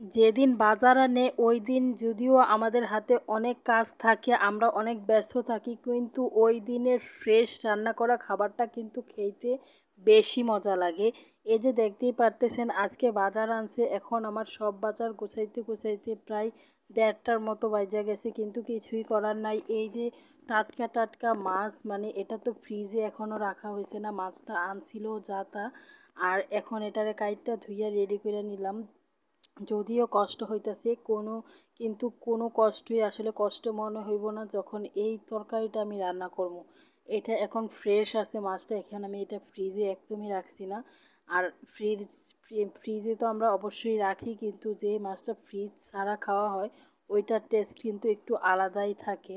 যেদিন বাজার আনে ওই দিন যদিও আমাদের হাতে অনেক কাজ থাকে, আমরা অনেক ব্যস্ত থাকি, কিন্তু ওই দিনের ফ্রেশ রান্না করা খাবারটা কিন্তু খেতে বেশি মজা লাগে। এই যে দেখতেই পারতেছেন আজকে বাজার আনছে, এখন আমার সব বাজার গুছাইতে গুছাইতে প্রায় 1:30টার মতো বাজে গেছে, কিন্তু কিছুই করার নাই। এই যে টাটকা টাটকা মাছ, মানে এটা তো ফ্রিজে এখনও রাখা হয়েছে না, মাছটা আনছিল যা তা। আর এখন এটারে কাইটটা ধুইয়া রেডি করে নিলাম। যদিও কষ্ট হইতাছে কিন্তু কোনো কষ্টই আসলে কষ্ট মনে হইব না যখন এই তরকারিটা আমি রান্না করব। এটা এখন ফ্রেশ আছে মাছটা, এখন আমি এটা ফ্রিজে একদমই রাখছি না। আর ফ্রিজে তো আমরা অবশ্যই রাখি, কিন্তু যে মাছটা ফ্রিজ ছাড়া খাওয়া হয় ওইটার টেস্ট কিন্তু একটু আলাদাই থাকে।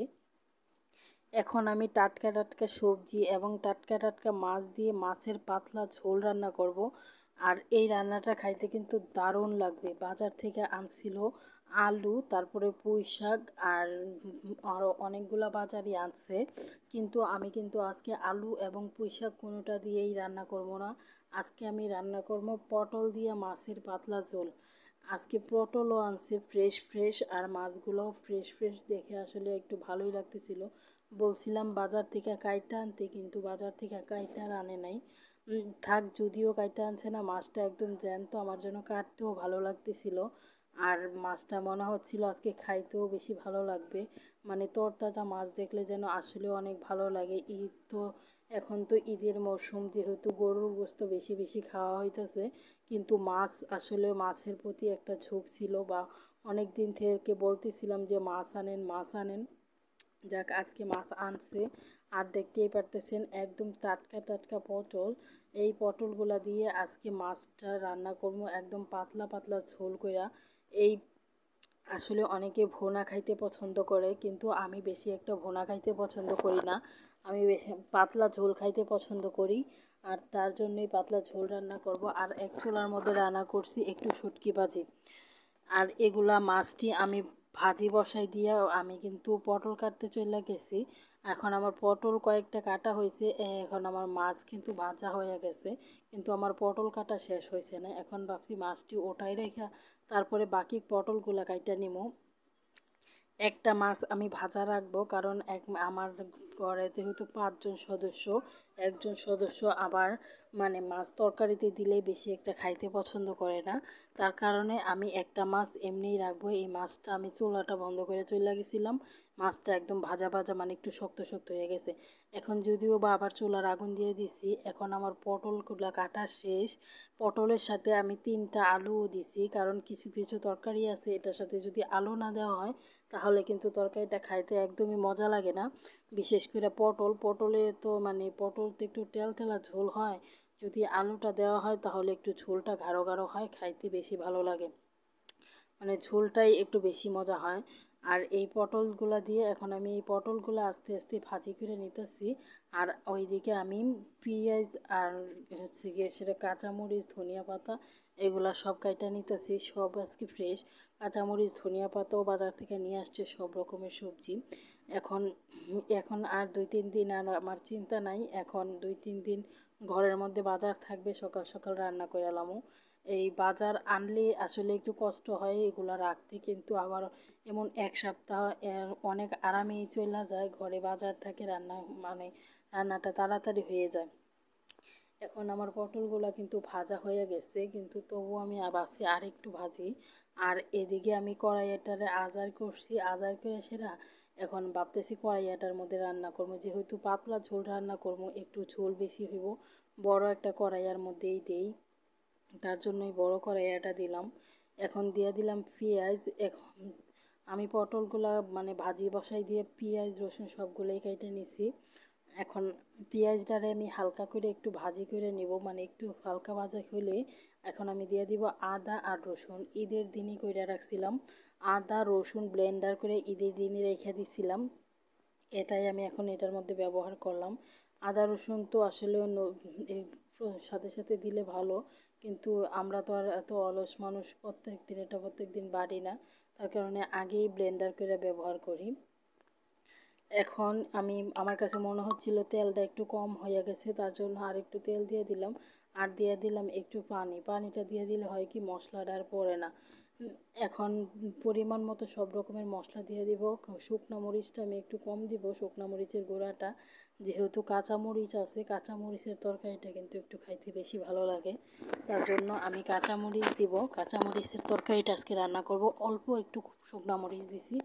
এখন আমি টাটকা টাটকা সবজি এবং টাটকা টাটকা মাছ দিয়ে মাছের পাতলা ঝোল রান্না করব। আর এই রান্নাটা খাইতে কিন্তু দারুণ লাগবে। বাজার থেকে আনছিল আলু, তারপরে পুঁই শাক, আর আরও অনেকগুলা বাজারই আনছে, কিন্তু আমি কিন্তু আজকে আলু এবং পুঁই শাক কোনোটা দিয়েই রান্না করব না। আজকে আমি রান্না করব পটল দিয়ে মাছের পাতলা ঝোল। আজকে পটলও আনছে ফ্রেশ ফ্রেশ, আর মাছগুলোও ফ্রেশ ফ্রেশ দেখে আসলে একটু ভালোই লাগতেছিল। বলছিলাম বাজার থেকে কাইটা আনতে, কিন্তু বাজার থেকে কাইটা আর আনে নাই। থাক, যদিও কাইটা আনছে না, মাছটা একদম জ্যান্ত, আমার জন্য কাটতেও ভালো লাগতেছিল। আর মাছটা মনে হচ্ছিল আজকে খাইতেও বেশি ভালো লাগবে। মানে তরতাজা মাছ দেখলে যেন আসলে অনেক ভালো লাগে। ঈদ তো, এখন তো ঈদের মরশুম, যেহেতু গরুর গোশত বেশি বেশি খাওয়া হইতেছে, কিন্তু মাছ আসলে মাছের প্রতি একটা ঝোঁক ছিল, বা অনেক দিন থেকে বলতেছিলাম যে মাছ আনেন মাছ আনেন। যাক, আজকে মাছ আনছে। আর দেখতেই পারতেছেন একদম টাটকা টাটকা পটল। এই পটলগুলা দিয়ে আজকে মাছটা রান্না করবো একদম পাতলা পাতলা ঝোল কইরা। এই আসলে অনেকে ভুনা খাইতে পছন্দ করে, কিন্তু আমি বেশি একটা ভুনা খাইতে পছন্দ করি না। আমি পাতলা ঝোল খাইতে পছন্দ করি। আর তার জন্যই পাতলা ঝোল রান্না করব। আর এক চুলার মধ্যে রান্না করছি একটু শুটকি ভাজি। আর এগুলা মাছটি আমি ভাজি বসাই দিয়া আমি কিন্তু পটল কাটতে চলে গেছি। এখন আমার পটল কয়েকটা কাটা হয়েছে, এখন আমার মাছ কিন্তু ভাজা হয়ে গেছে, কিন্তু আমার পটল কাটা শেষ হয়েছে না। এখন ভাবছি মাছটি ওঠাই রেখা তারপরে বাকি পটলগুলা কাইটা নিমু। একটা মাছ আমি ভাজা রাখবো, কারণ আমার ঘরে যেহেতু 5 জন সদস্য, একজন সদস্য আবার মানে মাছ তরকারিতে দিলে বেশি একটা খাইতে পছন্দ করে না। তার কারণে আমি একটা মাছ এমনিই রাখবো। এই মাছটা আমি চুলাটা বন্ধ করে চলে গেছিলাম, মাছটা একদম ভাজা ভাজা মানে একটু শক্ত শক্ত হয়ে গেছে। এখন যদিও বা আবার চুলার আগুন দিয়ে দিছি, এখন আমার পটলগুলা কাটা শেষ। পটলের সাথে আমি 3টা আলুও দিছি, কারণ কিছু কিছু তরকারি আছে এটার সাথে যদি আলু না দেওয়া হয় তাহলে কিন্তু তরকারিটা খাইতে একদমই মজা লাগে না। বিশেষ করে পটলে তো মানে পটল তো একটু তেলতেলা ঝোল হয়, যদি আলুটা দেওয়া হয় তাহলে একটু ঝোলটা গাঢ় গাঢ় হয়, খাইতে বেশি ভালো লাগে, মানে ঝোলটাই একটু বেশি মজা হয়। আর এই পটলগুলা দিয়ে এখন আমি এই পটলগুলো আস্তে আস্তে ভাজি করে নিতেছি। আর ওইদিকে আমি পেঁয়াজ আর হচ্ছে গিয়ে সেটা কাঁচামরিচ, ধনিয়া পাতা, এগুলা সব কাইটা নিতেছি, সব আজকে ফ্রেশ। কাঁচামরিচ, ধনিয়া পাতাও বাজার থেকে নিয়ে আসছে, সব রকমের সবজি। এখন এখন আর 2-3 দিন আর আমার চিন্তা নাই, এখন 2-3 দিন ঘরের মধ্যে বাজার থাকবে, সকাল সকাল রান্না করে এলামও। এই বাজার আনলে আসলে একটু কষ্ট হয় এগুলা রাখতে, কিন্তু আবার এমন 1 সপ্তাহ অনেক আরামেই চলে যায়, ঘরে বাজার থাকে, মানে রান্নাটা তাড়াতাড়ি হয়ে যায়। এখন আমার পটলগুলা কিন্তু ভাজা হয়ে গেছে, কিন্তু তবুও আমি ভাবছি আর একটু ভাজি। আর এদিকে আমি কড়াইটারে আজার করছি, আজার করে সেরা এখন ভাবতেছি কড়াইয়াটার মধ্যে রান্না করবো, যেহেতু পাতলা ঝোল রান্না করবো, একটু ঝোল বেশি হইব, বড় একটা কড়াইয়ার মধ্যেই দেই, তার জন্যই বড় কড়াইয়াটা দিলাম। এখন দিয়ে দিলাম পেঁয়াজ। এখন আমি পটলগুলা মানে ভাজি বসাই দিয়ে পেঁয়াজ রসুন সবগুলোই কেটে নিছি। এখন পেঁয়াজটারে আমি হালকা করে একটু ভাজি করে নিব, মানে একটু হালকা ভাজা হলে এখন আমি দিয়ে দিব আদা আর রসুন। ঈদের দিনই কইরা রাখছিলাম, আদা রসুন ব্লেন্ডার করে ঈদের দিনই রেখে দিছিলাম, এটাই আমি এখন এটার মধ্যে ব্যবহার করলাম। আদা রসুন তো আসলে এই সাথে সাথে দিলে ভালো, কিন্তু আমরা তো আর এত অলস মানুষ প্রত্যেক দিন এটা প্রত্যেক দিন বাড়ি না, তার কারণে আগেই ব্লেন্ডার করে ব্যবহার করি। এখন আমার কাছে মনে হচ্ছিল তেলটা একটু কম হয়ে গেছে, তার জন্য আর একটু তেল দিয়ে দিলাম। আর দিয়ে দিলাম একটু পানিটা দিয়ে দিলে হয় কি মশলাটা আর পড়ে না। এখন পরিমাণ মতো সব রকমের মশলা দিয়ে দিব। শুকনো মরিচটা আমি একটু কম দিব, শুকনো মরিচের গুঁড়াটা, যেহেতু কাঁচা মরিচ আছে, কাঁচা মরিচের তরকারিটা কিন্তু একটু খাইতে বেশি ভালো লাগে, তার জন্য আমি কাঁচা মরিচ দিব। কাঁচা মরিচের তরকারিটা আজকে রান্না করব। অল্প একটু শুকনো মরিচ দিছি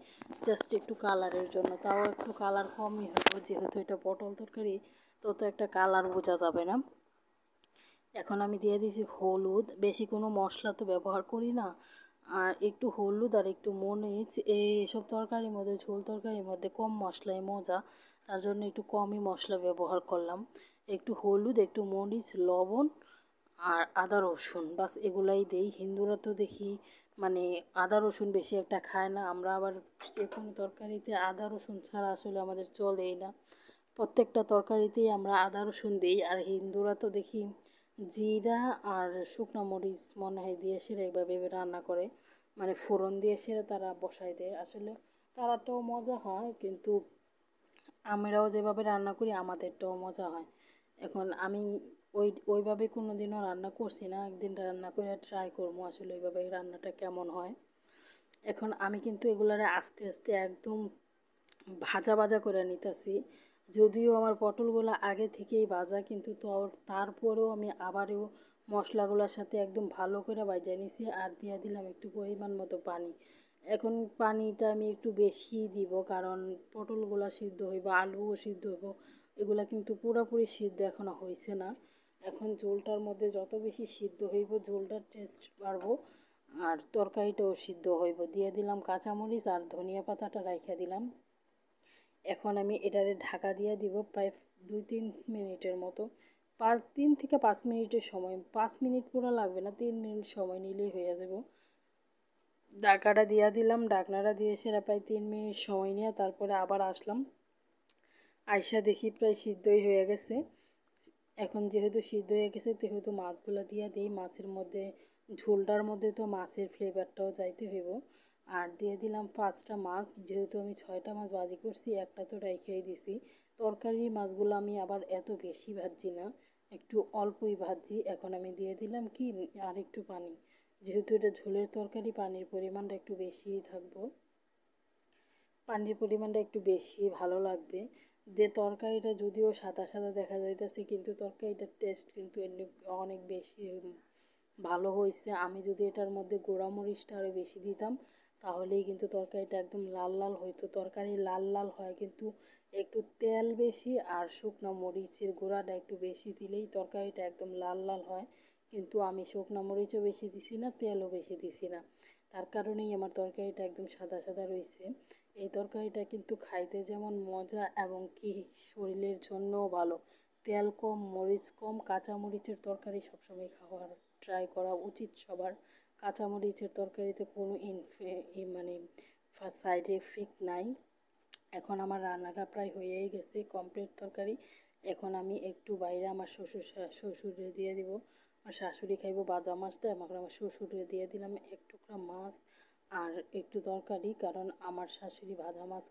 জাস্ট একটু কালারের জন্য, তাও একটু কালার কমই হইব, যেহেতু এটা পটল তরকারি তত একটা কালার বোঝা যাবে না। এখন আমি দিয়ে দিয়েছি হলুদ, বেশি কোনো মশলা তো ব্যবহার করি না। আর একটু হলুদ আর একটু মরিচ, এইসব তরকারির মধ্যে, ঝোল তরকারির মধ্যে কম মশলাই মজা, তার জন্য একটু কমই মশলা ব্যবহার করলাম। একটু হলুদ, একটু মরিচ, লবণ আর আদা রসুন, বাস এগুলাই দেই। হিন্দুরা তো দেখি মানে আদা রসুন বেশি একটা খায় না, আমরা আবার যে কোনো তরকারিতে আদা রসুন ছাড়া আসলে আমাদের চলেই না। প্রত্যেকটা তরকারিতেই আমরা আদা রসুন দিই। আর হিন্দুরা তো দেখি জিরা আর শুকনো মরিচ মনে হয় দিয়ে সেরা এইভাবে রান্না করে, মানে ফোড়ন দিয়ে সেরা তারা বসায় দেয়। আসলে তারাটাও মজা হয়, কিন্তু আমরাও যেভাবে রান্না করি আমাদেরটাও মজা হয়। এখন আমি ওইভাবে কোনো দিনও রান্না করছি না, একদিন রান্না করে ট্রাই করবো আসলে ওইভাবে রান্নাটা কেমন হয়। এখন আমি কিন্তু এগুলারে আস্তে আস্তে একদম ভাজা ভাজা করে নিতেছি। যদিও আমার পটলগুলো আগে থেকেই ভাজা, কিন্তু তারপরেও আমি আবারও মশলাগুলোর সাথে একদম ভালো করে ভাজা নিছি। আর দিয়ে দিলাম একটু পরিমাণ মতো পানি। এখন পানিটা আমি একটু বেশি দিব, কারণ পটলগুলো সিদ্ধ হইব, আলুও সিদ্ধ হইব, এগুলা কিন্তু পুরোপুরি সিদ্ধ এখনও হয়েছে না। এখন ঝোলটার মধ্যে যত বেশি সিদ্ধ হইব ঝোলটার টেস্ট বাড়বো, আর তরকারিটাও সিদ্ধ হইব। দিয়ে দিলাম কাঁচামরিচ আর ধনিয়া পাতাটা রাইখা দিলাম। এখন আমি এটারে ঢাকা দিয়ে দিব প্রায় 2-3 মিনিটের মতো। 3 থেকে 5 মিনিটের সময়, 5 মিনিট পুরো লাগবে না, 3 মিনিট সময় নিলেই হয়ে যাব। ঢাকাটা দিয়ে দিলাম, ঢাকনাটা দিয়ে সেরা প্রায় 3 মিনিট সময় নিয়ে তারপরে আবার আসলাম। আইসা দেখি প্রায় সিদ্ধই হয়ে গেছে। এখন যেহেতু সিদ্ধ হয়ে গেছে সেহেতু মাছগুলো দিয়ে দিই। মাছের মধ্যে, ঝোলটার মধ্যে তো মাছের ফ্লেভারটাও যাইতে হইব। আর দিয়ে দিলাম 5টা মাছ, যেহেতু আমি 6টা মাছ ভাজি করছি, একটা তো রাইখেই দিছি। তরকারির মাছগুলো আমি আবার এত বেশি ভাজি না, একটু অল্পই ভাজি। এখন আমি দিয়ে দিলাম কি আর একটু পানি, যেহেতু এটা ঝোলের তরকারি পানির পরিমাণটা একটু বেশিই থাকবো, পানির পরিমাণটা একটু বেশি ভালো লাগবে। যে তরকারিটা যদিও সাদা সাদা দেখা যাইতেছে, কিন্তু তরকারিটার টেস্ট কিন্তু অনেক বেশি ভালো হয়েছে। আমি যদি এটার মধ্যে গুঁড়া মরিচটা আরও বেশি দিতাম তাহলেই কিন্তু তরকারিটা একদম লাল লাল হইতো। তরকারি লাল লাল হয় কিন্তু একটু তেল বেশি আর শুকনো মরিচের গুঁড়াটা একটু বেশি দিলেই তরকারিটা একদম লাল লাল হয়। কিন্তু আমি শুকনো মরিচও বেশি দিছি না, তেলও বেশি দিছি না, তার কারণেই আমার তরকারিটা একদম সাদা সাদা রয়েছে। এই তরকারিটা কিন্তু খাইতে যেমন মজা এবং কি শরীরের জন্যও ভালো। তেল কম, মরিচ কম, কাঁচা মরিচের তরকারি সবসময় খাওয়ার ট্রাই করা উচিত সবার। কাঁচা মরিচের তরকারিতে কোনো মানে সাইড এফেক্ট নাই। এখন আমার রান্নাটা প্রায় হয়েই গেছে, কমপ্লিট তরকারি। এখন আমি একটু বাইরে আমার শ্বশুরে দিয়ে দিব। আমার শাশুড়ি খাইব ভাজা মাছটা, আমাকে আমার শ্বশুরে দিয়ে দিলাম 1 টুকরা মাছ আর একটু তরকারি, কারণ আমার শাশুড়ি ভাজা মাছ